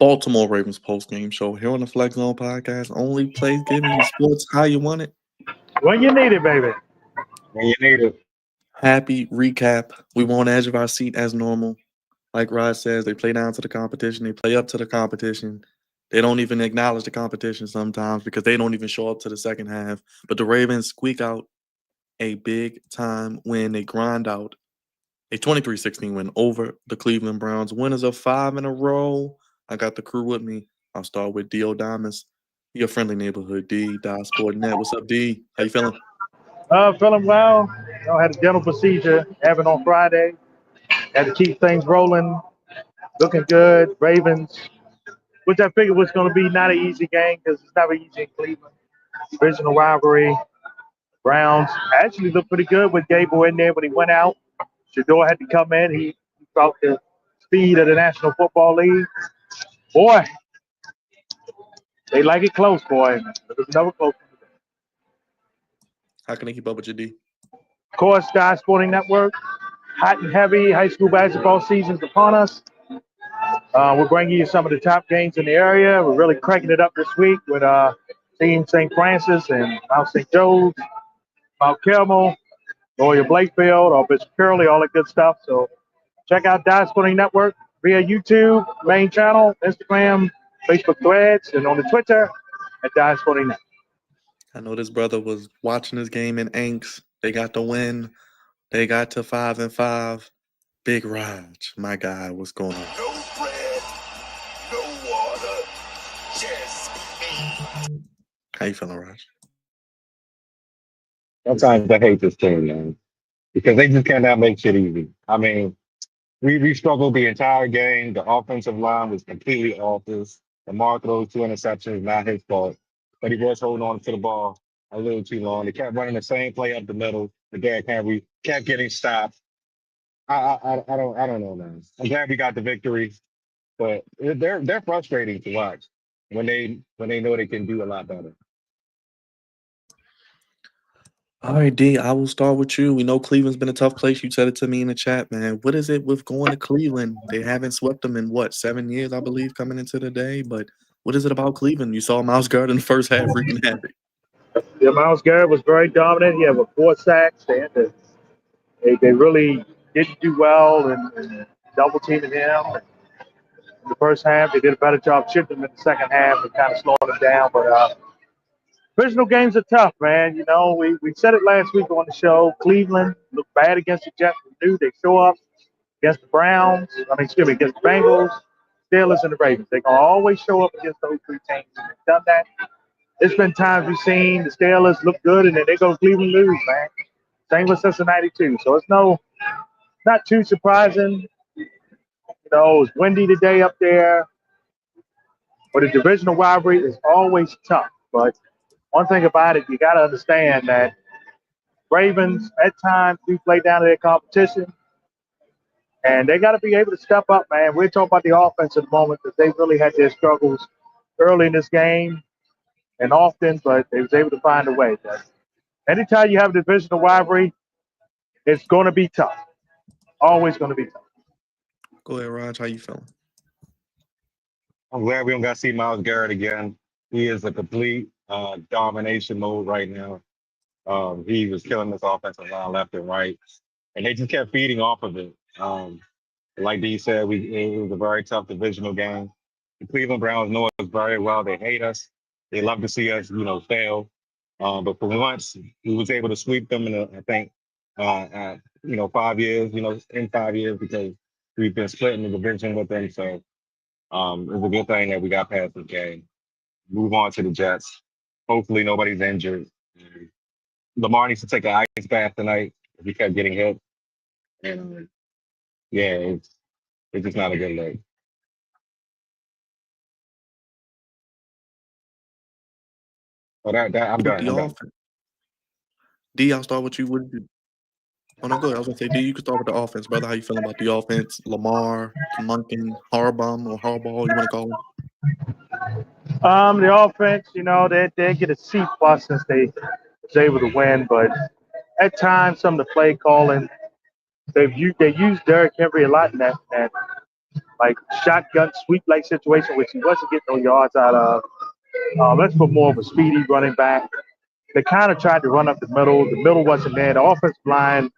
Baltimore Ravens post-game show here on the Flex Zone Podcast. Only place giving you sports how you want it. When you need it, baby. When you need it. Happy recap. We won't edge of our seat as normal. Like Rod says, they play down to the competition. They play up to the competition. They don't even acknowledge the competition sometimes because they don't even show up to the second half. But the Ravens squeak out a big-time win. They grind out a 23-16 win over the Cleveland Browns. Winners of 5 in a row. I got the crew with me. I'll start with Dee-O-Damus, your friendly neighborhood D. Sportnet. What's up, D? How you feeling? Feeling well. Had a dental procedure happened on Friday. Had to keep things rolling. Looking good. Ravens, which I figured was going to be not an easy game because it's never easy in Cleveland. Divisional rivalry. Browns actually looked pretty good with Gable in there when he went out. Shador had to come in. He felt the speed of the National Football League. Boy, they like it close, boy. It was never close. How can I keep up with you, D? Of course, Sky Sporting Network. Hot and heavy high school basketball season's upon us. We're bringing you some of the top games in the area. We're really cranking it up this week with Team St. Francis and Mount St. Joe's, Mount Carmel, Loyola Blakefield, or Bishop Curley, all that good stuff. So check out Dive Sporting Network via YouTube, main channel, Instagram, Facebook threads, and on the Twitter at Dive Sporting Network. I know this brother was watching this game in angst. They got the win. They got to 5-5. Big Raj, my guy, what's going on? No bread, no water, just me. How you feeling, Raj? Sometimes I hate this team, man, because they just cannot make shit easy. I mean, we struggled the entire game. The offensive line was completely off this. Lamar throws 2 interceptions, not his fault, but he was holding on to the ball a little too long. They kept running the same play up the middle. The Derrick Henry kept getting stopped. I don't know, man. I'm glad we got the victory, but they're frustrating to watch when they know they can do a lot better. All right, D, I will start with you. We know Cleveland's been a tough place. You said it to me in the chat, man. What is it with going to Cleveland? They haven't swept them in, 7 years, I believe, coming into the day. But what is it about Cleveland? You saw Myles Garrett in the first half wreaking havoc. Yeah, Myles Garrett was very dominant. He had 4 sacks. They really didn't do well and double teaming him. In the first half, they did a better job shifting him in the second half and kind of slowing him down. But divisional games are tough, man. You know, we said it last week on the show. Cleveland looked bad against the Jets. We knew they show up against the Browns. Against the Bengals, Steelers, and the Ravens. They're going to always show up against those 3 teams. And they've done that. There's been times we've seen the Steelers look good, and then they go to Cleveland lose, man. Same with Cincinnati, too. So it's not too surprising. You know, it's windy today up there. But the divisional rivalry is always tough. But one thing about it, you got to understand that Ravens, at times, do play down to their competition. And they got to be able to step up, man. We're talking about the offense at the moment because they really had their struggles early in this game and often, but they was able to find a way. But anytime you have a divisional rivalry, it's going to be tough. Always going to be tough. Go ahead, Raj. How you feeling? I'm glad we don't got to see Myles Garrett again. He is a complete domination mode right now. He was killing this offensive line left and right, and they just kept feeding off of it. Like D said, it was a very tough divisional game. The Cleveland Browns know us very well. They hate us. They love to see us, fail. But for once, we was able to sweep them in, I think, 5 years, in 5 years because we've been splitting the division with them. So it's a good thing that we got past the game. Move on to the Jets. Hopefully nobody's injured. Lamar needs to take an ice bath tonight if he kept getting hit. And it's just not a good look. Oh, I'm done. I'm done. D, I'll start with you. What did you? Oh, no, go ahead. I was going to say, D, you can start with the offense, brother. How you feeling about the offense? Lamar, Munkin, Harbaugh, or Harbaugh, you want to call him? The offense, they get a C plus since they was able to win, but at times some of the play calling, they used Derrick Henry a lot in that like shotgun sweep-like situation, which he wasn't getting no yards out of. Let's put more of a speedy running back. They kind of tried to run up the middle. The middle wasn't there. The offensive line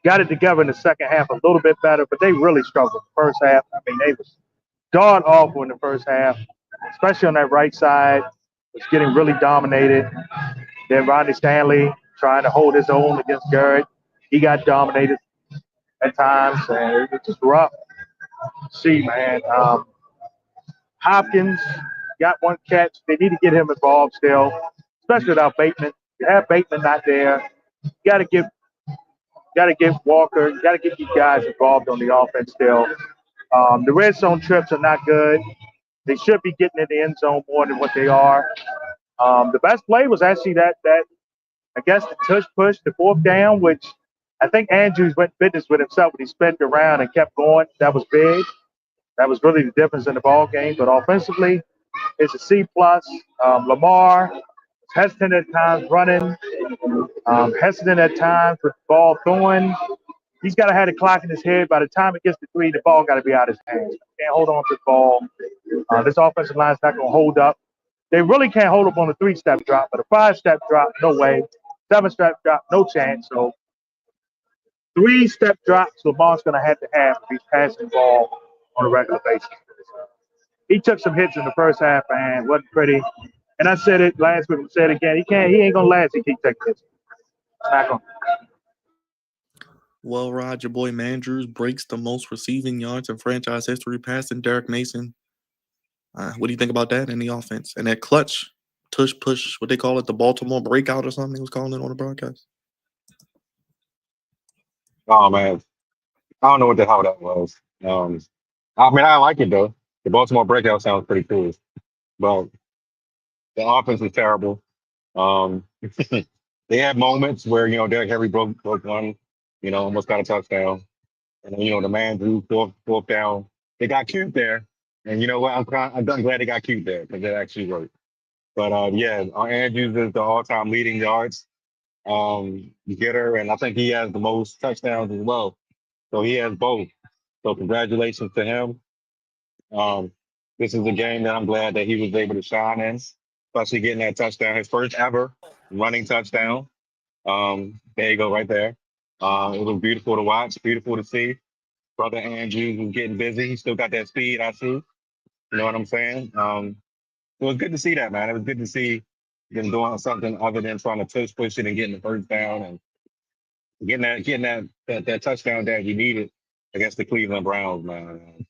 got it together in the second half a little bit better, but they really struggled in the first half. I mean, they was god awful in the first half, especially on that right side. Was getting really dominated. Then Rodney Stanley trying to hold his own against Garrett. He got dominated at times, and it was just rough. See, man. Hopkins got one catch. They need to get him involved still, especially without Bateman. You have Bateman not there. You gotta get Walker. You gotta get these guys involved on the offense still. The red zone trips are not good. They should be getting in the end zone more than what they are. The best play was actually that I guess the tush push, the fourth down, which I think Andrews went business with himself when he sped around and kept going. That was big. That was really the difference in the ball game. But offensively, it's a C plus. Lamar was hesitant at times running, hesitant at times with the ball throwing. He's got to have the clock in his head. By the time it gets to 3, the ball got to be out of his hands. Can't hold on to the ball. This offensive line's not going to hold up. They really can't hold up on a 3-step drop, but a 5-step drop, no way. 7-step drop, no chance. So 3-step drops, Lamar's going to have if he's passing the ball on a regular basis. He took some hits in the first half, man. Wasn't pretty. And I said it last week. I said it again. He ain't going to last. He keep taking hits. Smack him. Well, Rod, your boy Mandrews breaks the most receiving yards in franchise history, passing Derek Mason. What do you think about that in the offense? And that clutch, tush push, what they call it, the Baltimore breakout or something, they was calling it on the broadcast. Oh man, I don't know what the hell that was. I mean, I like it though. The Baltimore breakout sounds pretty cool, but the offense is terrible. They had moments where Derrick Henry broke one, almost got a touchdown, and then, the man drew fourth down. They got cute there, and you know what? I'm glad they got cute there because it actually worked. But yeah, Andrews is the all-time leading yards getter, and I think he has the most touchdowns as well. So he has both. So congratulations to him. This is a game that I'm glad that he was able to shine in, especially getting that touchdown, his first ever running touchdown. There you go, right there. It was beautiful to watch, beautiful to see. Brother Andrews was getting busy. He still got that speed, I see. You know what I'm saying? It was good to see that, man. It was good to see them doing something other than trying to tush push it and getting the first down and getting that touchdown that you needed against the Cleveland Browns, man.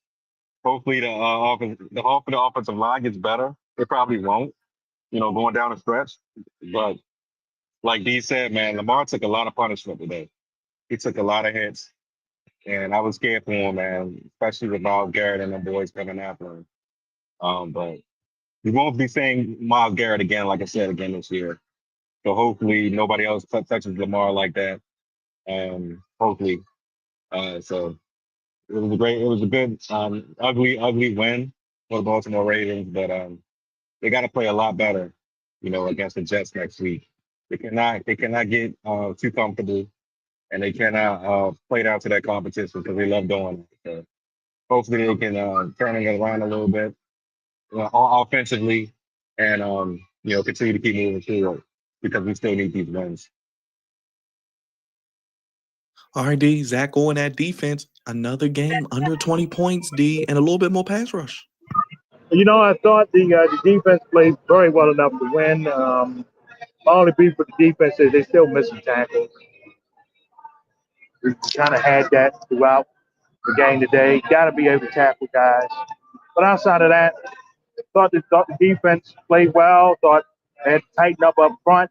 Hopefully the offensive line gets better. It probably won't, going down the stretch. But like Dee said, man, Lamar took a lot of punishment today. He took a lot of hits, and I was scared for him, man, especially with Miles Garrett and the boys coming after him. But we won't be saying Miles Garrett again, like I said, again this year. So hopefully nobody else touches Lamar like that. Hopefully. So it was a good, ugly win for the Baltimore Ravens, but they got to play a lot better, against the Jets next week. They cannot get too comfortable, and they cannot play down to that competition because they love doing it. So hopefully they can turn it around a little bit offensively, and continue to keep moving forward because we still need these wins. All right, D. Zach going at defense. Another game under 20 points, D, and a little bit more pass rush. I thought the defense played very well enough to win. My only beef with the defense is they're still missing tackles. We kind of had that throughout the game today. Got to be able to tackle guys. But outside of that, thought the defense played well. Thought they had to tighten up front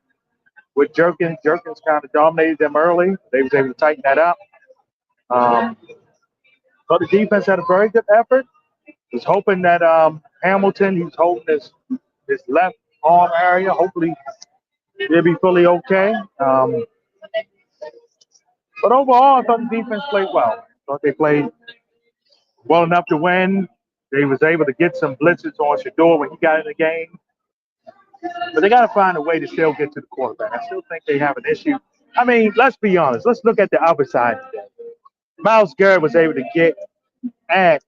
with Jerkins. Jerkins kind of dominated them early. They was able to tighten that up. But the defense had a very good effort. Was hoping that Hamilton, he was holding his left arm area. Hopefully he'll be fully okay. But overall, I thought the defense played well. I thought they played well enough to win. They was able to get some blitzes on Shador when he got in the game. But they got to find a way to still get to the quarterback. I still think they have an issue. I mean, let's be honest. Let's look at the other side. Miles Garrett was able to get at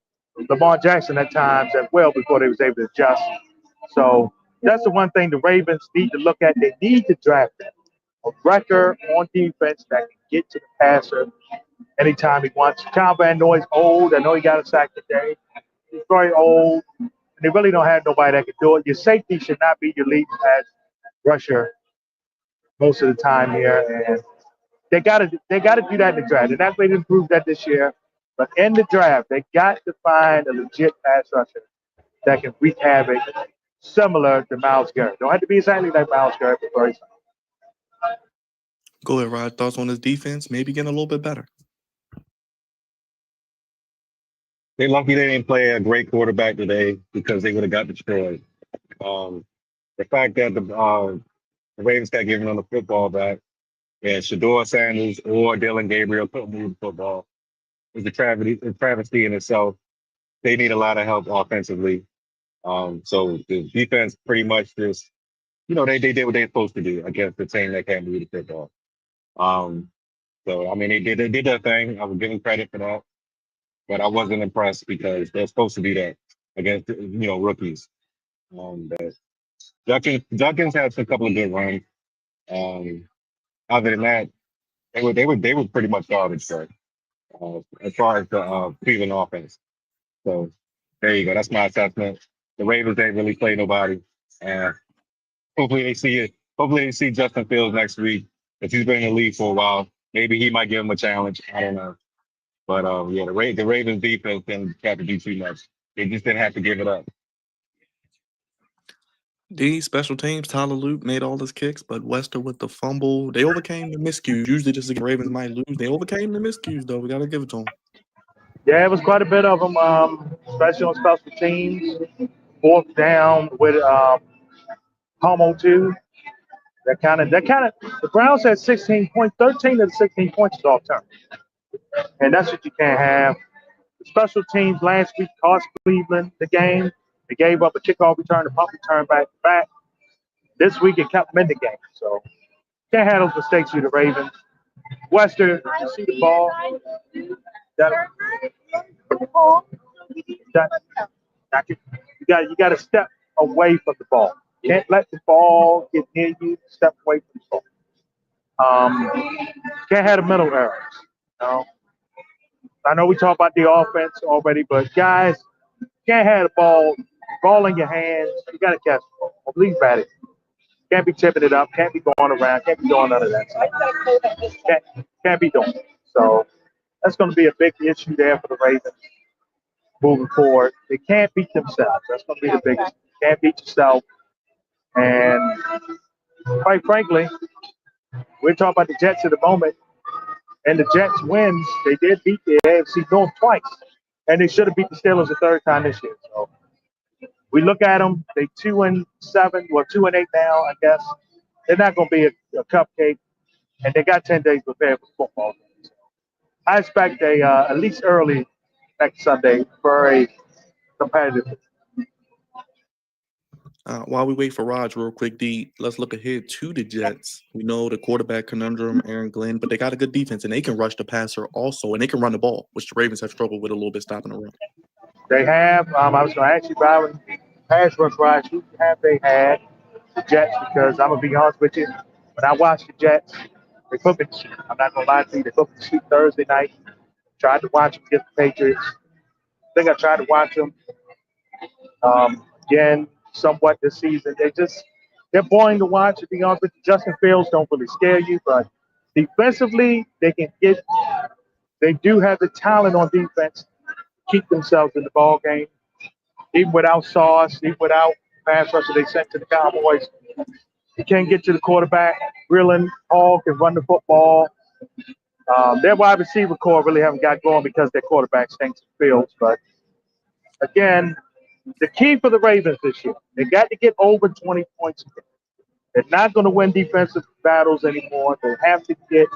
Lamar Jackson at times as well before they was able to adjust. So that's the one thing the Ravens need to look at. They need to draft a wrecker on defense that can get to the passer anytime he wants. Kyle Van Noy's old. I know he got a sack today. He's very old, and they really don't have nobody that can do it. Your safety should not be your lead pass rusher most of the time here, and they gotta do that in the draft. They're not going to improve that this year, but in the draft, they got to find a legit pass rusher that can wreak havoc, similar to Myles Garrett. Don't have to be exactly like Myles Garrett, but very similar. Go ahead, Rod. Thoughts on his defense? Maybe getting a little bit better. They lucky they didn't play a great quarterback today because they would have got destroyed. The fact that the Ravens got given on the football back and Shador Sanders or Dylan Gabriel couldn't move the football is a travesty in itself. They need a lot of help offensively. So the defense pretty much just, they did what they're supposed to do against the team that can't move the football. So I mean, they did their thing. I would give them credit for that, but I wasn't impressed because they're supposed to do that against rookies. But Junkins had a couple of good runs. Other than that, they were pretty much garbage, sir, as far as the Cleveland offense. So there you go. That's my assessment. The Ravens ain't really play nobody, and hopefully they see it. Hopefully they see Justin Fields next week. If he's been in the league for a while, maybe he might give him a challenge. I don't know, but yeah, the Ravens defense didn't have to do too much. They just didn't have to give it up. These special teams, Tyler Luke made all his kicks, but Wester with the fumble, they overcame the miscues. Usually this is the Ravens might lose. They overcame the miscues, though. We got to give it to them. Yeah, it was quite a bit of them, especially on special teams. Fourth down with Homo too. That kind of the Browns had 16 points, 13 of the 16 points is off turn. And that's what you can't have. The special teams last week cost Cleveland the game. They gave up a kickoff return, a punt return back to back. This week it kept them in the game. So can't have those mistakes with the Ravens. Wester, you see the ball. You got to step away from the ball. Can't let the ball get near you. Step away from the ball. Can't have the mental errors. I know we talked about the offense already, but guys, can't have the ball in your hands. You got to catch the ball. At least bat it. Can't be tipping it up. Can't be going around. Can't be doing none of that stuff. Can't be doing it. So that's going to be a big issue there for the Ravens moving forward. They can't beat themselves. That's going to be the biggest. You can't beat yourself. And quite frankly, we're talking about the Jets at the moment. And the Jets wins. They did beat the AFC North twice. And they should have beat the Steelers the third time this year. So we look at them. They 2-7, well 2-8 now, I guess. They're not going to be a cupcake. And they got 10 days to prepare for football games. So I expect at least early next Sunday, very competitive. While we wait for Raj real quick, D, let's look ahead to the Jets. We know the quarterback conundrum, Aaron Glenn, but they got a good defense, and they can rush the passer also, and they can run the ball, which the Ravens have struggled with a little bit stopping the run. They have. I was going to ask you, Byron, pass rush, Raj, who have they had the Jets? Because I'm going to be honest with you, when I watch the Jets, they put me to sleep. I'm not going to lie to you. They put me to sleep Thursday night. Tried to watch them against the Patriots. I think I tried to watch them again somewhat this season. They're boring to watch, to be honest with you. Justin Fields don't really scare you, but defensively, they do have the talent on defense to keep themselves in the ball game. Even without Sauce, even without pass rusher they sent to the Cowboys, you can't get to the quarterback. Breland, Hall can run the football. Their wide receiver core really haven't got going because their quarterback stinks in Fields. But again, the key for the Ravens this year, they got to get over 20 points again. They're not going to win defensive battles anymore. They have to get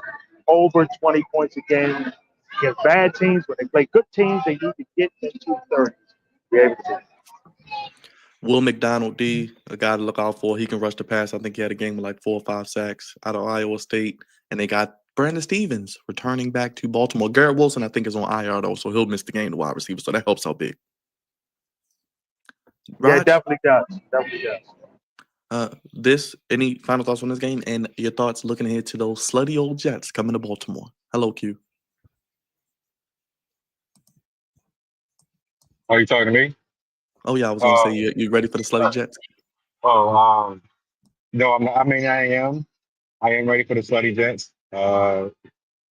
over 20 points a game against bad teams. When they play good teams, they need to get into the 30s to be able to. Will McDonald, D, a guy to look out for. He can rush the pass. I think he had a game with like 4 or 5 sacks out of Iowa State. And they got Brandon Stevens returning back to Baltimore. Garrett Wilson, I think, is on IR, though, so he'll miss the game, the wide receiver. So that helps out big. Yeah, it Raj, definitely does. Definitely does. any final thoughts on this game and your thoughts looking ahead to those slutty old Jets coming to Baltimore? Hello, Q. Are you talking to me? Oh yeah, I was gonna say Oh, you ready for the slutty Jets? oh, no, I'm not, I mean, I am. I am ready for the slutty Jets. They're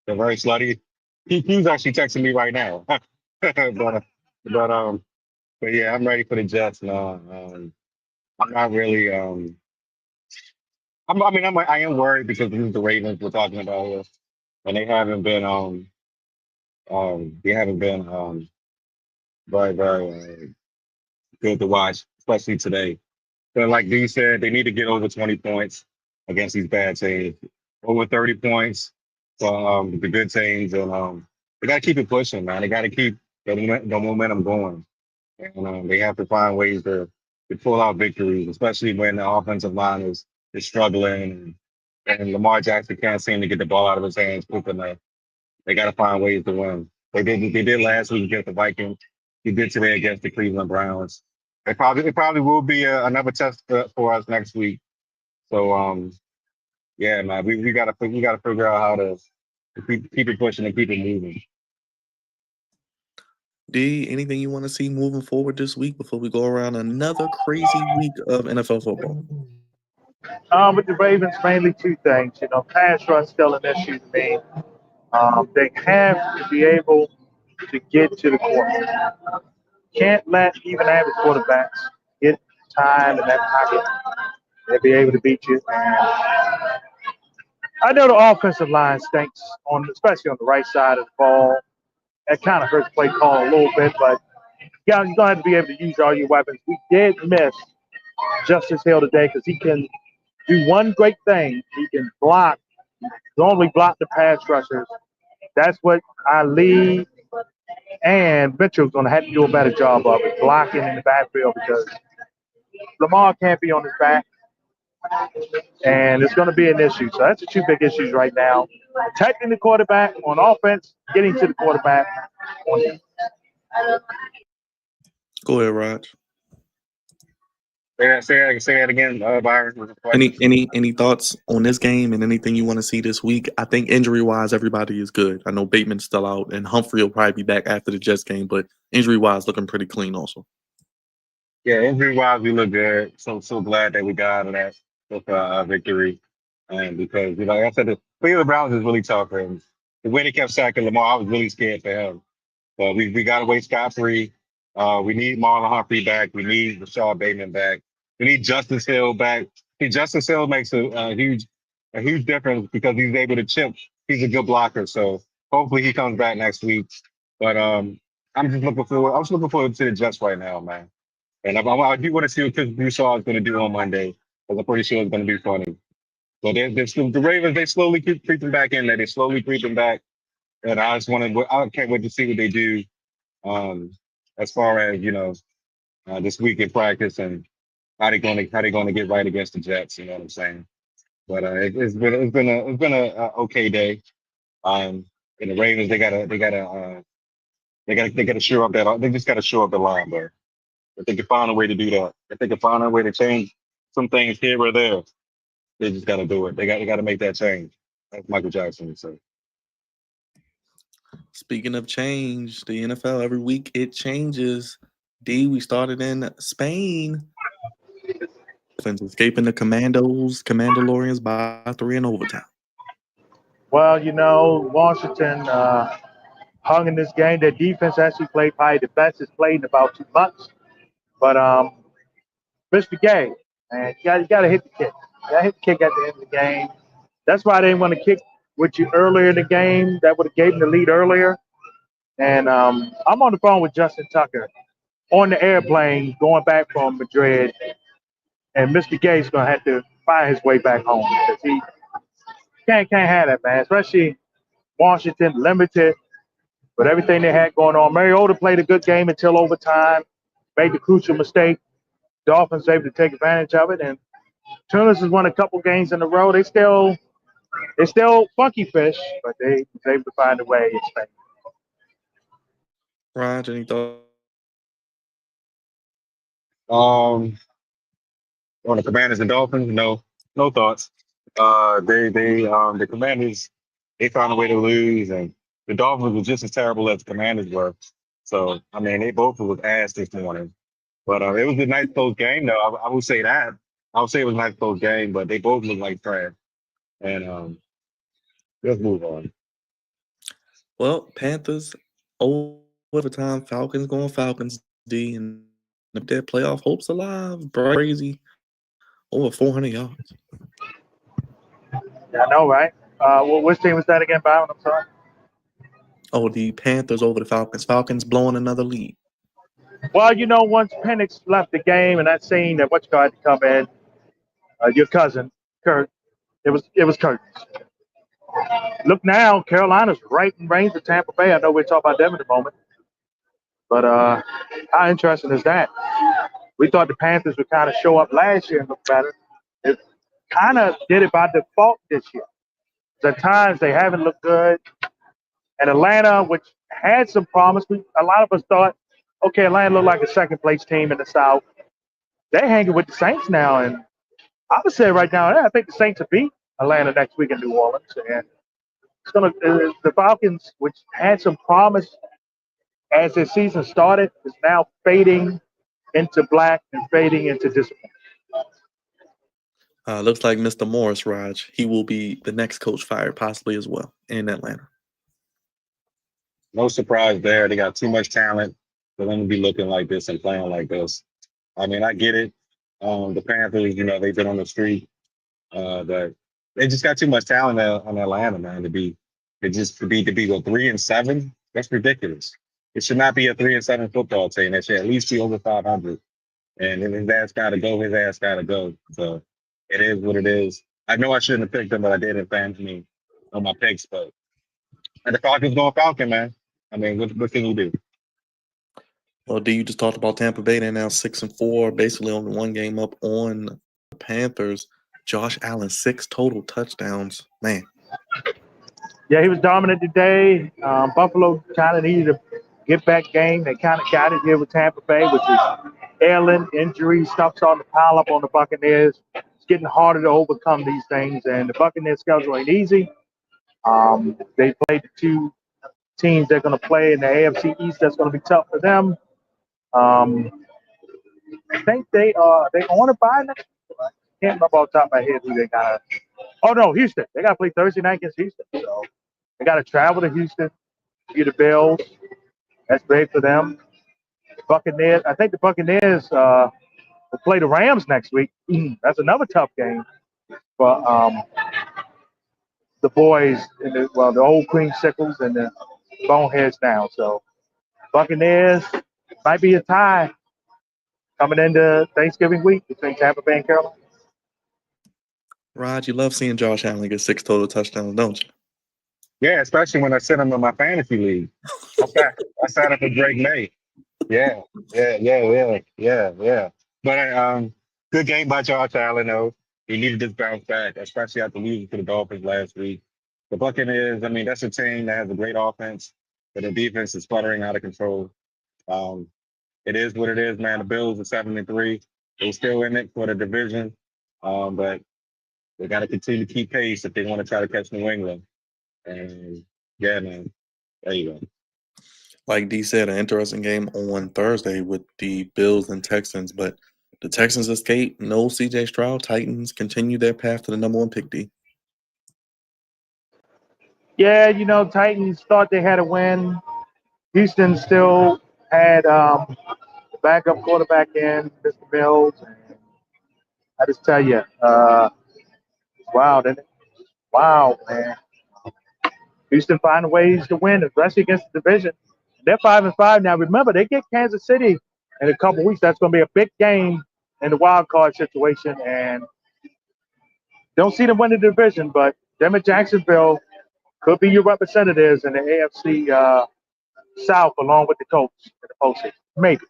very slutty. He's actually texting me right now. but, but, um, but yeah, I'm ready for the Jets now. I'm not really, I mean, I am worried because this is the Ravens we're talking about here, and they haven't been, very, very good to watch, especially today. But like D said, they need to get over 20 points against these bad teams. Over 30 points for the good teams, and they got to keep it pushing, man. They got to keep the momentum going, and they have to find ways to pull out victories, especially when the offensive line is struggling, and Lamar Jackson can't seem to get the ball out of his hands quick enough. They got to find ways to win. They did last week against the Vikings. He did today against the Cleveland Browns. It probably will be another test for us next week. So yeah, man, we gotta figure out how to keep it pushing and keep it moving. D, anything you want to see moving forward this week before we go around another crazy week of NFL football? With the Ravens, mainly two things. You know, pass rush still an issue to me. They have to be able to get to the quarterback. Can't let even average quarterbacks get time in that pocket. They'll be able to beat you. And I know the offensive line stinks especially on the right side of the ball. That kind of hurts play call a little bit, but yeah, you're gonna have to be able to use all your weapons. We did miss Justice Hill today because he can do one great thing. He can block, normally block the pass rushers. That's what Ali and Mitchell's going to have to do a better job of it, blocking in the backfield because Lamar can't be on his back, and it's going to be an issue. So that's the two big issues right now: protecting the quarterback on offense, getting to the quarterback on defense. Go ahead, Raj. Say that again, Byron. Was a question. Any thoughts on this game and anything you want to see this week? I think injury wise, everybody is good. I know Bateman's still out, and Humphrey will probably be back after the Jets game, but injury wise, looking pretty clean also. Yeah, injury wise, we look good. So glad that we got out of that with victory, and because like I said, the Cleveland Browns is really tough, and the way they kept sacking Lamar, I was really scared for him. But we got away scot free. We need Marlon Humphrey back. We need Rashad Bateman back. We need Justice Hill back. See, Justice Hill makes a huge difference because he's able to chip. He's a good blocker. So hopefully he comes back next week. But I'm just looking forward. I'm just looking forward to the Jets right now, man. And I do want to see what Chris Broussard is going to do on Monday because I'm pretty sure it's going to be funny. So the Ravens, they slowly keep creeping back in there. They slowly creeping back. And I can't wait to see what they do um, as far as this week in practice and how they going to get right against the Jets. You know what I'm saying? But it's been a okay day. And the Ravens they gotta shore up that they just gotta shore up the line, but if they can find a way to do that, if they can find a way to change some things here or there, they just gotta do it. They gotta make that change. Like Michael Jackson would say. Speaking of change, the NFL every week it changes. D, we started in Spain. Dolphins escaping the Commandalorians by 3 in overtime. Well, you know, Washington hung in this game. Their defense actually played probably the best it's played in about 2 months. But Mr. Gay, man, you got to hit the kick. You got to hit the kick at the end of the game. That's why they didn't want to kick with you earlier in the game. That would have gave them the lead earlier. And I'm on the phone with Justin Tucker on the airplane going back from Madrid. And Mr. Gay's going to have to find his way back home because he can't have that, man. Especially Washington, limited with everything they had going on. Mariota played a good game until overtime, made the crucial mistake. Dolphins able to take advantage of it. And Tunis has won a couple games in a row. They still funky fish, but they was able to find a way in Spain. Raj, any thoughts? On the Commanders and Dolphins, no thoughts. The Commanders, they found a way to lose, and the Dolphins were just as terrible as the Commanders were. So I mean, they both was ass this morning. But it was a nice close game, though. I will say that. I would say it was a nice close game, but they both look like trash. And let's move on. Well, Panthers overtime, Falcons going Falcons D, and their playoff hopes alive. Crazy, over 400 yards. Yeah, I know, right? Which team was that again, Byron? I'm sorry. Oh, the Panthers over the Falcons. Falcons blowing another lead. Well, once Penix left the game and that scene that what you had to come in, your cousin Kurt, it was Kurt. Look now, Carolina's right in range of Tampa Bay. I know we'll talk about them in a moment, but how interesting is that? We thought the Panthers would kind of show up last year and look better. It kind of did it by default this year. At times they haven't looked good. And Atlanta, which had some promise, a lot of us thought, okay, Atlanta looked like a second place team in the South. They're hanging with the Saints now, and I would say right now, I think the Saints will beat Atlanta next week in New Orleans, and it's gonna the Falcons, which had some promise as their season started, is now fading into black and fading into disappointment. Looks like Mr. Morris, Raj. He will be the next coach fired, possibly as well, in Atlanta. No surprise there. They got too much talent for them to be looking like this and playing like this. I mean, I get it. The Panthers, they've been on the street, but they just got too much talent on Atlanta, man, to be go 3-7. That's ridiculous. It should not be a 3-7 football team. It should at least be over 500. And if his ass got to go, his ass got to go. So it is what it is. I know I shouldn't have picked them, but I did in fantasy on my picks. But and the Falcons going Falcon, man. I mean, what can you do? Well, D, you just talked about Tampa Bay. They're now 6-4, basically only one game up on the Panthers. Josh Allen, 6 total touchdowns. Man. Yeah, he was dominant today. Buffalo kind of needed a get-back game. They kind of got it here with Tampa Bay, which is ailing, injuries, stuff starting to pile up on the Buccaneers. It's getting harder to overcome these things, and the Buccaneers' schedule ain't easy. They played the two teams they're going to play in the AFC East. That's going to be tough for them. I think they on a bye next. I can't remember off the top of my head who they got. Oh no, Houston. They got to play Thursday night against Houston. So they got to travel to Houston, get the Bills. That's big for them. Buccaneers. I think the Buccaneers will play the Rams next week. That's another tough game for the boys in the old creamsicles and the boneheads now. So Buccaneers might be a tie coming into Thanksgiving week between Tampa Bay and Carolina. Raj, you love seeing Josh Allen get 6 total touchdowns, don't you? Yeah, especially when I sent him in my fantasy league. I signed up for Drake May. Yeah. But good game by Josh Allen, though. He needed this bounce back, especially after losing to the Dolphins last week. The Buccaneers, I mean, that's a team that has a great offense, but the defense is sputtering out of control. It is what it is, man. The Bills are 7-3. They're still in it for the division, but they got to continue to keep pace if they want to try to catch New England. And yeah, man, there you go. Like D said, an interesting game on Thursday with the Bills and Texans, but the Texans escape. No CJ Stroud. Titans continue their path to the number 1 pick, D. Yeah, Titans thought they had a win. Houston still had the backup quarterback in, Mr. Mills. And I just tell you, wow, didn't it? Wow, man. Houston finding ways to win, especially against the division. They're 5-5 now. Remember, they get Kansas City in a couple weeks. That's going to be a big game in the wild card situation, and don't see them win the division. But them at Jacksonville could be your representatives in the AFC South, along with the Colts in the postseason. Maybe.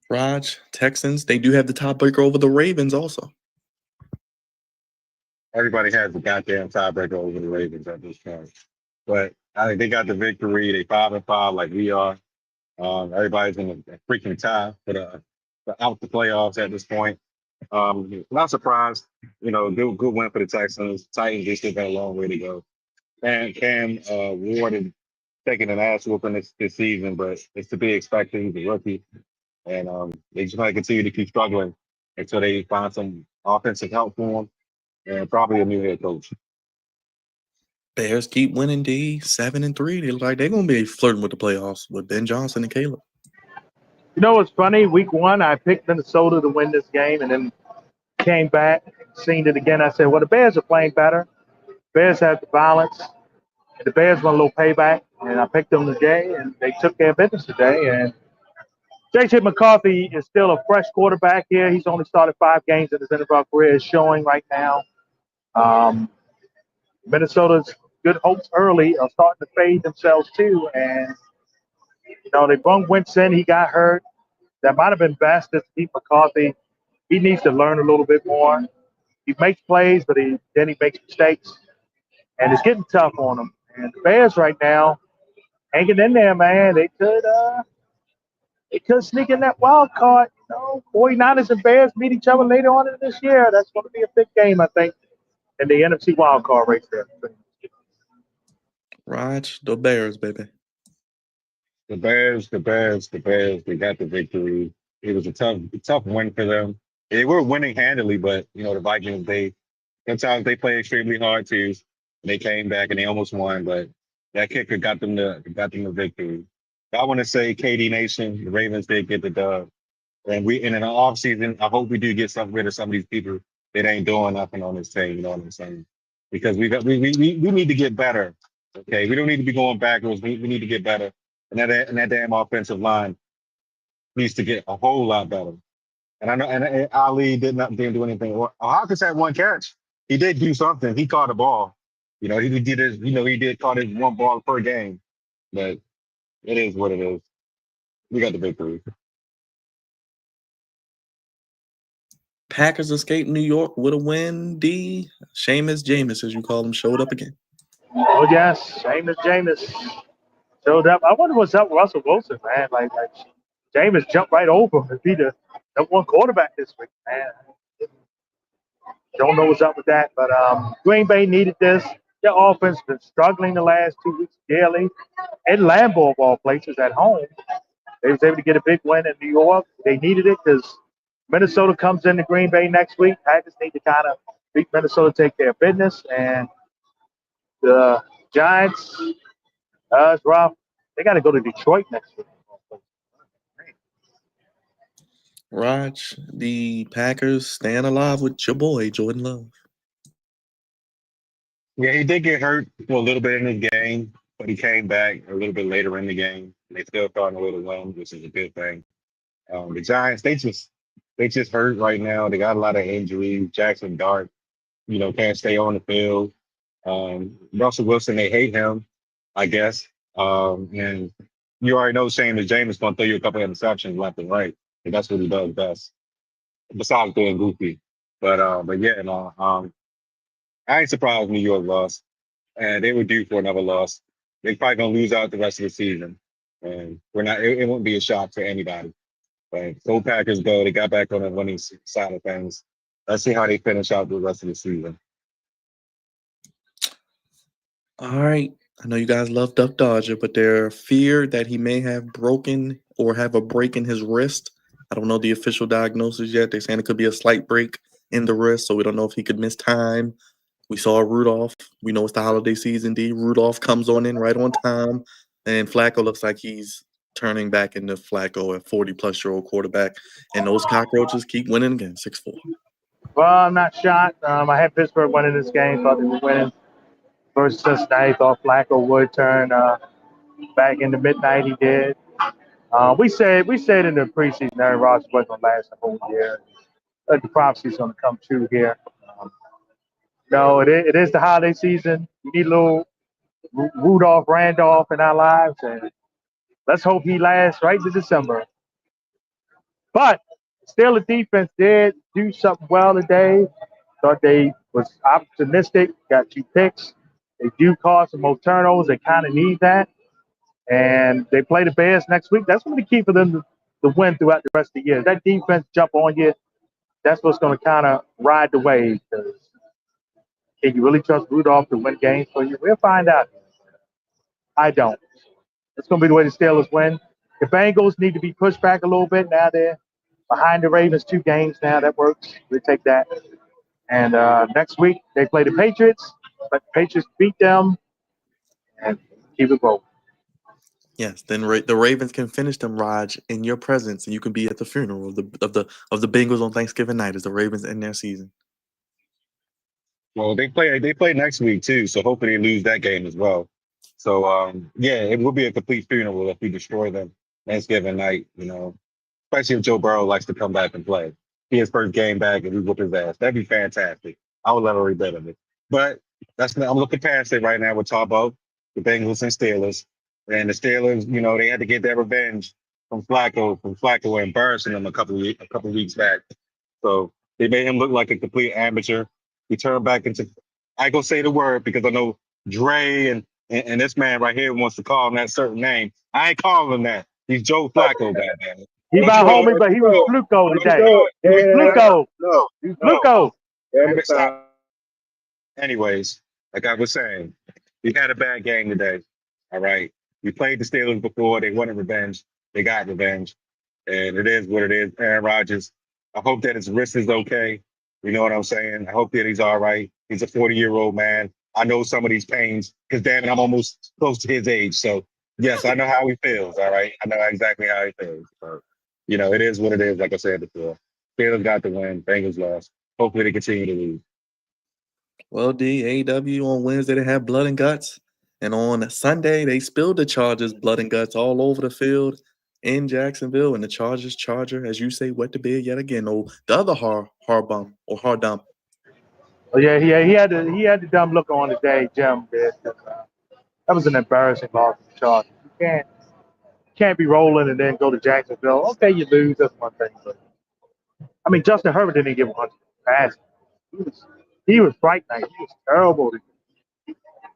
Raj, Texans, they do have the tiebreaker over the Ravens also. Everybody has the goddamn tiebreaker over the Ravens at this point. But I think they got the victory. They 5-5 like we are. Everybody's in a freaking tie for out the playoffs at this point. Not surprised. Good win for the Texans. Titans, they still got a long way to go. And Cam Ward taking an ass whooping this season, but it's to be expected. He's a rookie, and they just want to continue to keep struggling until they find some offensive help for him and probably a new head coach. Bears keep winning, D, 7-3. They look like they're gonna be flirting with the playoffs with Ben Johnson and Caleb. You know what's funny? Week 1, I picked Minnesota to win this game, and then came back, seen it again. I said, well, the Bears are playing better. Bears have the balance. And the Bears want a little payback, and I picked them today, and they took care of business today. And J.J. McCarthy is still a fresh quarterback here. He's only started 5 games in his NFL career. Is showing right now. Minnesota's good hopes early are starting to fade themselves too. And, they brung Wentz in. He got hurt. That might have been best to keep McCarthy. He needs to learn a little bit more. He makes plays, but then he makes mistakes. And it's getting tough on him. And the Bears right now, hanging in there, man. They could sneak in that wild card. 49ers and Bears meet each other later on in this year. That's going to be a big game, I think, in the NFC wild card race there. Raj, the Bears, baby. The Bears, they got the victory. It was a tough win for them. They were winning handily, but the Vikings, sometimes they play extremely hard too. They came back and they almost won, but that kicker got them the victory. I want to say, KD Nation, the Ravens did get the dub, and in the off season, I hope we do get rid of some of these people that ain't doing nothing on this team. You know what I'm saying? Because we need to get better. Okay, we don't need to be going backwards. We need to get better. And that damn offensive line needs to get a whole lot better. And I know, and Ali didn't do anything. Hawkins had 1 catch. He did do something. He caught a ball. He did his. He did caught his 1 ball per game. But it is what it is. We got the victory. Packers escaped New York with a win, D. Seamus Jameis, as you call him, showed up again. Oh, yes. Seamus Jameis showed up. I wonder what's up with Russell Wilson, man. Like Jameis jumped right over him to be the number 1 quarterback this week, man. Don't know what's up with that. But Green Bay needed this. Their offense has been struggling the last 2 weeks daily. In Lambeau, of all places, at home. They was able to get a big win in New York. They needed it because Minnesota comes into Green Bay next week. Packers need to kind of beat Minnesota, take care of business. And the Giants, it's rough. They got to go to Detroit next week. Raj, the Packers staying alive with your boy, Jordan Love. Yeah, he did get hurt for a little bit in the game, but he came back a little bit later in the game. They still starting a little win, which is a good thing. The Giants, they just hurt right now. They got a lot of injuries. Jackson Dart, can't stay on the field. Russell Wilson, they hate him, I guess. And you already know Seamus James going to throw you a couple of interceptions left and right. And that's what he does best, besides being goofy. But yeah, I ain't surprised New York lost, and they were due for another loss. They probably gonna lose out the rest of the season, and we're not. It won't be a shock to anybody. But go Packers go. They got back on the winning side of things. Let's see how they finish out the rest of the season. All right. I know you guys love Duck Dodger, but they're feared that he may have broken or have a break in his wrist. I don't know the official diagnosis yet. They're saying it could be a slight break in the wrist, so we don't know if he could miss time. We saw Rudolph. We know it's the holiday season, D. Rudolph comes on in right on time, and Flacco looks like he's turning back into Flacco, a 40-plus-year-old quarterback, and those cockroaches keep winning again, 6-4. Well, I'm not shocked. I had Pittsburgh winning this game. Thought they were winning versus Cincinnati. Thought Flacco would turn back in the midnight. He did. We said in the preseason Aaron Rodgers wasn't going to last the whole year. But the prophecy's going to come true here. No, it is the holiday season. We need a little Rudolph Randolph in our lives, and let's hope he lasts right to December. But still, the defense did do something well today. Thought they was optimistic, got 2 picks. They do cause some more turnovers. They kind of need that. and they play the Bears next week. That's going to be key for them to win throughout the rest of the year. That defense jump on you. That's what's going to kind of ride the wave. Can you really trust Rudolph to win games for you? We'll find out. I don't. It's going to be the way the Steelers win. The Bengals need to be pushed back a little bit. Now they're behind the Ravens 2 games now. That works. We take that. And next week they play the Patriots. But the Patriots beat them and keep it going. Yes, then the Ravens can finish them, Raj, in your presence, and you can be at the funeral of the Bengals on Thanksgiving night as the Ravens end their season. Well, they play next week too, so hopefully they lose that game as well. So yeah, it will be a complete funeral if we destroy them Thanksgiving night. Especially if Joe Burrow likes to come back and play. His first game back and we whoop his ass. That'd be fantastic. I would love every bit of it. But I'm looking past it right now. We're talking about the Bengals and Steelers. And the Steelers, they had to get their revenge from Flacco embarrassing them a couple weeks back. So they made him look like a complete amateur. He turned back into, I go say the word because I know Dre and this man right here wants to call him that certain name. I ain't calling him that. He's Joe Flacco, goddamn. He my homie, but he was Fluco today. He was Fluco. No. He was Fluco. Anyways, like I was saying, we had a bad game today. All right. We played the Steelers before. They wanted revenge. They got revenge. And it is what it is. Aaron Rodgers, I hope that his wrist is okay. You know what I'm saying? I hope that he's all right. He's a 40-year-old man. I know some of these pains because, damn it, I'm almost close to his age. So, yes, I know how he feels, all right? I know exactly how he feels. So, it is what it is, like I said before. Steelers got the win. Bengals lost. Hopefully they continue to lose. Well, AEW on Wednesday they had blood and guts, and on Sunday they spilled the Chargers blood and guts all over the field in Jacksonville, and the Charger, as you say, wet the bed yet again. Oh, the other hard dump. Oh yeah, he had the dumb look on today, Jim did. That was an embarrassing loss for the Chargers. You can't be rolling and then go to Jacksonville. Okay, you lose, that's one thing. But I mean, Justin Herbert didn't give 100 passes. He was frightening. He was terrible.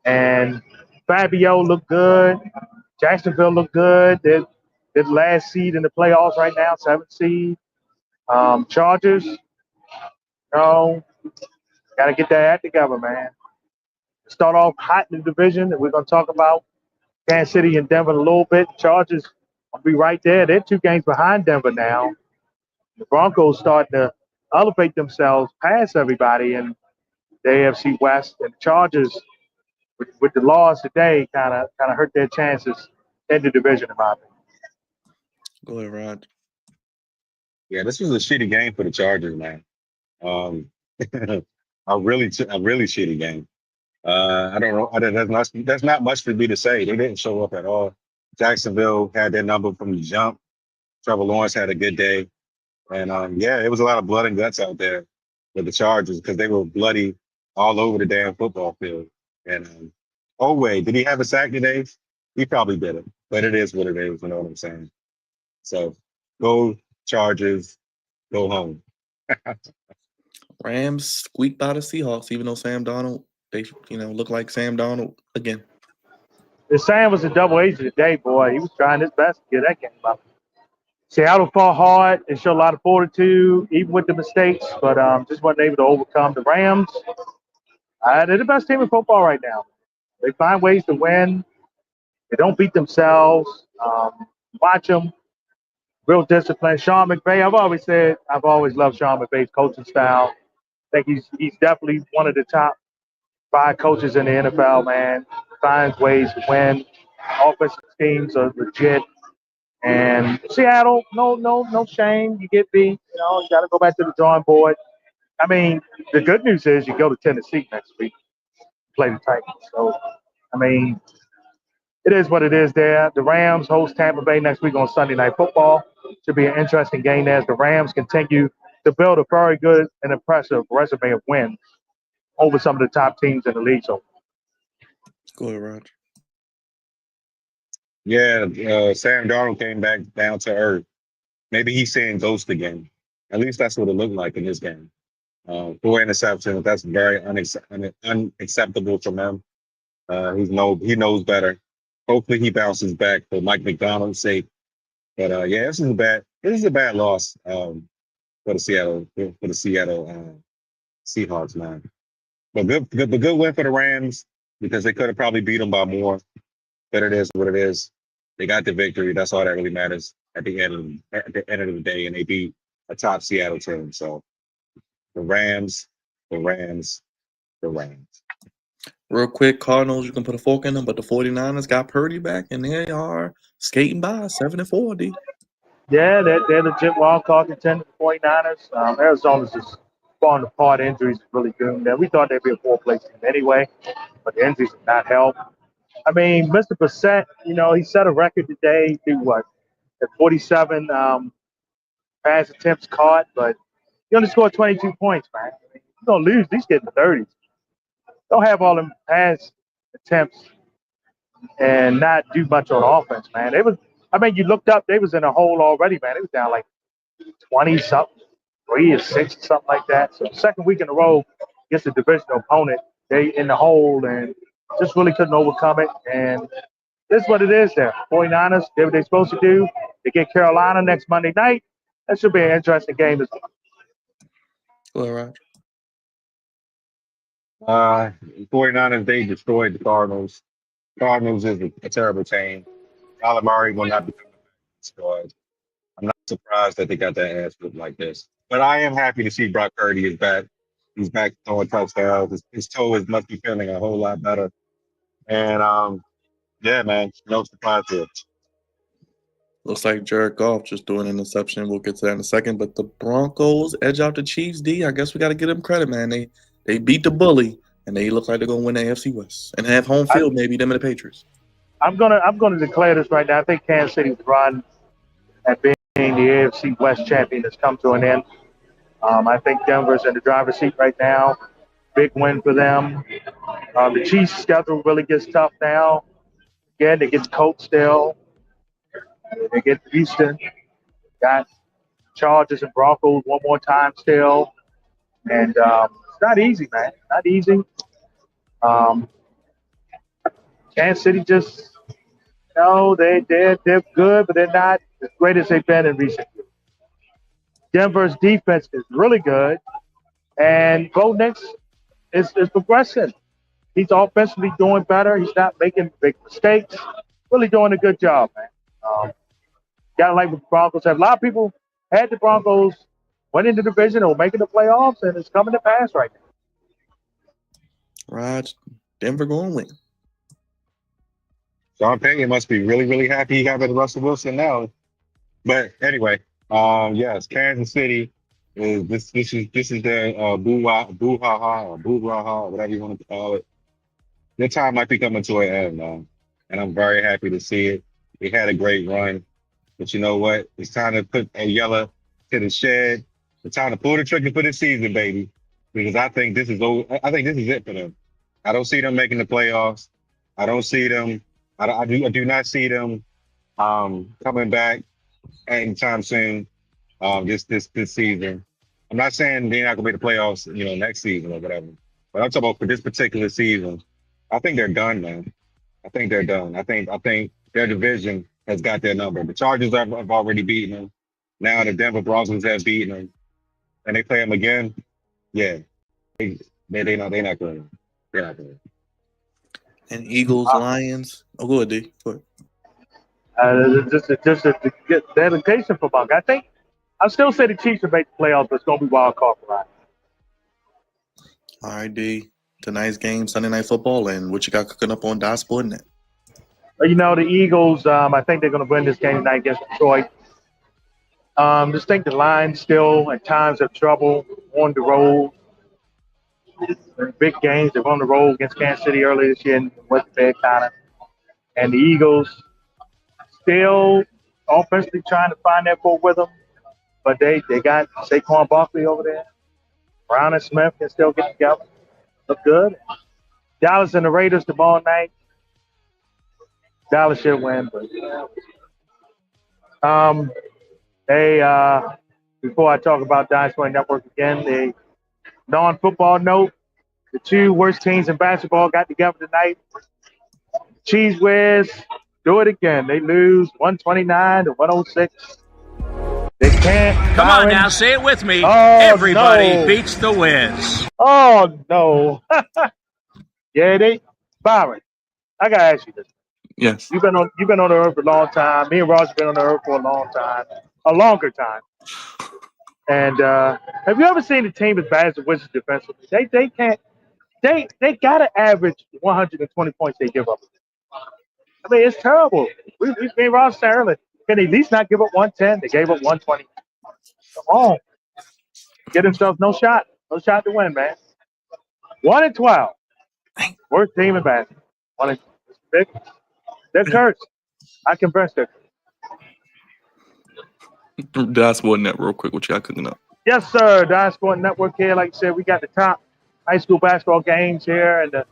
And Fabio looked good. Jacksonville looked good. They're the last seed in the playoffs right now, 7th seed. Chargers, got to get that act together, man. Start off hot in the division that we're going to talk about. Kansas City and Denver in a little bit. Chargers will be right there. They're 2 games behind Denver now. The Broncos starting to elevate themselves past everybody in the AFC West. And the Chargers, with the loss today, kind of hurt their chances in the division, in my opinion. Go ahead, Rod. Yeah, this was a shitty game for the Chargers, man. A really shitty game. I don't know. That's not much for me to say. They didn't show up at all. Jacksonville had their number from the jump. Trevor Lawrence had a good day. And yeah, it was a lot of blood and guts out there with the Chargers because they were bloody all over the damn football field. And wait, did he have a sack today? He probably didn't, but it is what it is. You know what I'm saying? So go Chargers, go home. Rams squeaked by the Seahawks, even though Sam Darnold, they look like Sam Darnold again. The Sam was a double agent today, boy. He was trying his best to get that game up. Seattle fought hard and showed a lot of fortitude, even with the mistakes, but just wasn't able to overcome the Rams. They're the best team in football right now. They find ways to win. They don't beat themselves. Watch them. Real discipline. Sean McVay, I've always loved Sean McVay's coaching style. I think he's definitely one of the top 5 coaches in the NFL, man. Finds ways to win. Offensive teams are legit. And Seattle, no shame. You get beat. You got to go back to the drawing board. I mean, the good news is you go to Tennessee next week, play the Titans. So, I mean, it is what it is there. The Rams host Tampa Bay next week on Sunday Night Football. Should be an interesting game there as the Rams continue to build a very good and impressive resume of wins over some of the top teams in the league. So, go ahead, Roger. Yeah, Sam Darnold came back down to earth. Maybe he's saying ghost again. At least that's what it looked like in this game. 4 interceptions. That's very unacceptable from him. He knows better. Hopefully he bounces back for Mike McDonald's sake. But yeah, this is a bad loss for the Seattle Seahawks, man. But good win for the Rams because they could have probably beat them by more. But it is what it is. They got the victory. That's all that really matters at the end of the day, and they beat a top Seattle team. So the Rams, the Rams, the Rams. Real quick, Cardinals, you can put a fork in them, but the 49ers got Purdy back, and they are skating by 7-4, D. Yeah, they're legit wild card contender for 49ers. Arizona's just falling apart. Injuries really doomed them. We thought they'd be a four-place team anyway, but the injuries have not helped. I mean, Mr. Brissett, he set a record today through what? At 47 pass attempts caught, but he only scored 22 points, man. I mean, you're going to lose. These get in the 30s. Don't have all them pass attempts and not do much on offense, man. You looked up, they was in a hole already, man. It was down like 20-something, 3 or 6, something like that. So second week in a row against a divisional opponent, they in the hole and just really couldn't overcome it. And this is what it is there. 49ers did what they're supposed to do. They get Carolina next Monday night. That should be an interesting game as well. All right. 49ers, they destroyed the Cardinals. Cardinals is a terrible team. Kyler Murray will not become the squad. I'm not surprised that they got that ass whipped like this. But I am happy to see Brock Purdy is back. He's back throwing touchdowns. His toe must be feeling a whole lot better. And yeah, man, no surprise here. Looks like Jared Goff just doing an interception. We'll get to that in a second. But the Broncos edge out the Chiefs, D. I guess we got to give them credit, man. They beat the bully, and they look like they're going to win the AFC West and have home field, maybe them and the Patriots. I'm gonna declare this right now. I think Kansas City's run at being the AFC West champion has come to an end. I think Denver's in the driver's seat right now. Big win for them. The Chiefs' schedule really gets tough now. Again, they get Colts still. They get Houston. Got Chargers and Broncos one more time still. And it's not easy, man. Not easy. Kansas City just, they're good, but they're not as great as they've been in recent years. Denver's defense is really good, and Bo Nix is progressing. He's offensively doing better. He's not making big mistakes. Really doing a good job, man. Got to like what the Broncos have. A lot of people had the Broncos winning the division or making the playoffs, and it's coming to pass right now. Right. Denver going to win. Sean Payton must be really, really happy he got rid of Russell Wilson now. But anyway, yes, Kansas City is this is their boo-ha-ha or boo-ha-ha, whatever you want to call it. Their time might be coming to an end now, and I'm very happy to see it. They had a great run, but you know what? It's time to put a yellow to the shed. It's time to pull the trigger for the season, baby, because I think this is it for them. I don't see them making the playoffs. I don't see them. I do not see them coming back anytime soon. This season. I'm not saying they're not gonna make the playoffs, next season or whatever. But I'm talking about for this particular season. I think they're done, man. I think they're done. I think their division has got their number. The Chargers have already beaten them. Now the Denver Broncos have beaten them, and they play them again. Yeah, they're not going. They're not going. And Eagles, Lions. Oh, go ahead, D. Go ahead. Just to get the dedication for Monk. I still say the Chiefs will make the playoffs, but it's going to be wild card for us. All right, D. Tonight's game, Sunday Night Football, and what you got cooking up on Dot Sportnet? The Eagles, I think they're going to win this game tonight against Detroit. Just think the Lions still at times have trouble on the road. Big games. They're on the road against Kansas City earlier this year and went to bed kind of. And the Eagles still offensively trying to find that full rhythm, but they got Saquon Barkley over there. Brown and Smith can still get together. Look good. Dallas and the Raiders tomorrow night. Dallas should win, but before I talk about Dynasty Network again, the non-football note, the two worst teams in basketball got together tonight. Cheese Whiz do it again. They lose 129 to 106. They can't. Come on Byron. now, say it with me. Oh, Everybody no. beats the Wiz. Oh, no. Yeah, Byron, I gotta ask you this. Yes. You've been on the earth for a long time. Me and Ross have been on the earth for a long time, a longer time. And have you ever seen a team as bad as the Wizards defensively? They can't. They gotta average 120 points they give up. I mean, it's terrible. We made Ross say earlier. Can they at least not give up 110? They gave up 120. Come on. Get themselves no shot. No shot to win, man. 1-12. Worst team in basketball. 1-12. They're cursed. I confess that. Dashboard net real quick. What you got cooking up? Yes, sir. Sport Network here. Like I said, we got the top high school basketball games here in the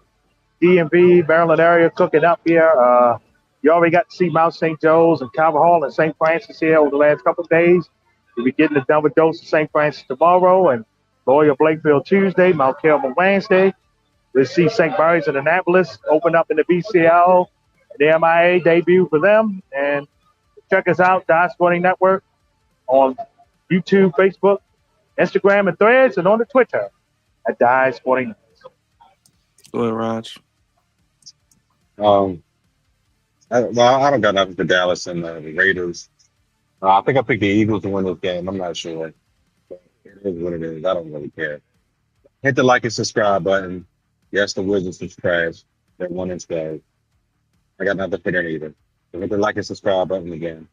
DMV, Maryland area cooking up here. You already got to see Mount St. Joe's and Calvert Hall and St. Francis here over the last couple of days. We'll be getting the double dose of St. Francis tomorrow and Loyola Blakefield Tuesday, Mount Carmel Wednesday. We'll see St. Mary's in Annapolis open up in the BCL, the MIA debut for them. And check us out, Dive Sporting Network, on YouTube, Facebook, Instagram, and Threads, and on the Twitter at Dive Sporting Network. Go ahead, Raj. I don't got nothing for Dallas and the Raiders. I think I picked the Eagles to win this game. I'm not sure. But it is what it is. I don't really care. Hit the like and subscribe button. Yes, the Wizards is trash. They're 1-12. I got nothing for them either. So hit the like and subscribe button again.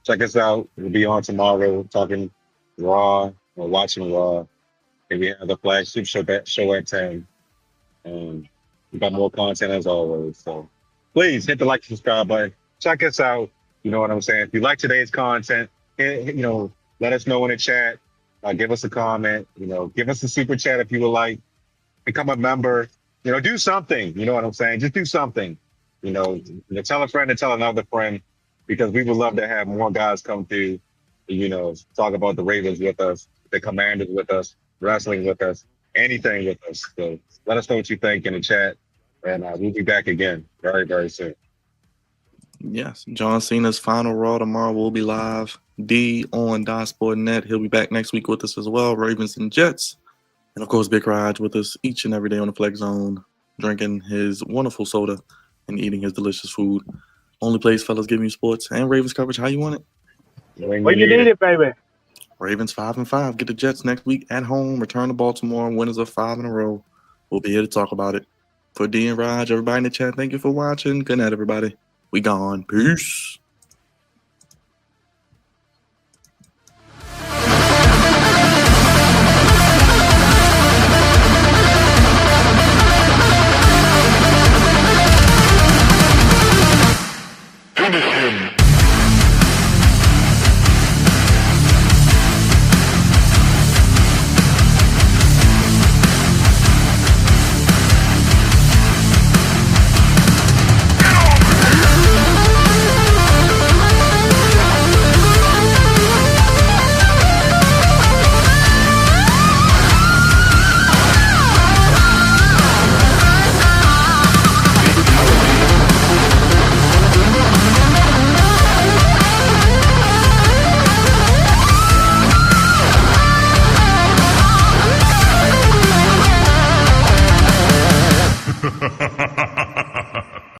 Check us out. We'll be on tomorrow talking Raw or watching Raw. If we have the flagship show at 10. We got more content as always. So please hit the like and subscribe button. Check us out. You know what I'm saying? If you like today's content, let us know in the chat. Give us a comment. Give us a super chat if you would like. Become a member. Do something. You know what I'm saying? Just do something. Tell a friend and tell another friend, because we would love to have more guys come through. Talk about the Ravens with us, the Commanders with us, wrestling with us, anything with us. So let us know what you think in the chat, and we'll be back again very, very soon. Yes, John Cena's final Raw tomorrow will be live. D on DiveSport.net. He'll be back next week with us as well. Ravens and Jets. And of course, Big Raj with us each and every day on the Flex Zone, drinking his wonderful soda and eating his delicious food. Only place fellas giving you sports and Ravens coverage how you want it. When you need it, baby. Ravens 5-5. Get the Jets next week at home. Return to Baltimore. Winners of 5 in a row. We'll be here to talk about it. For D and Raj, everybody in the chat, thank you for watching. Good night, everybody. We gone. Peace.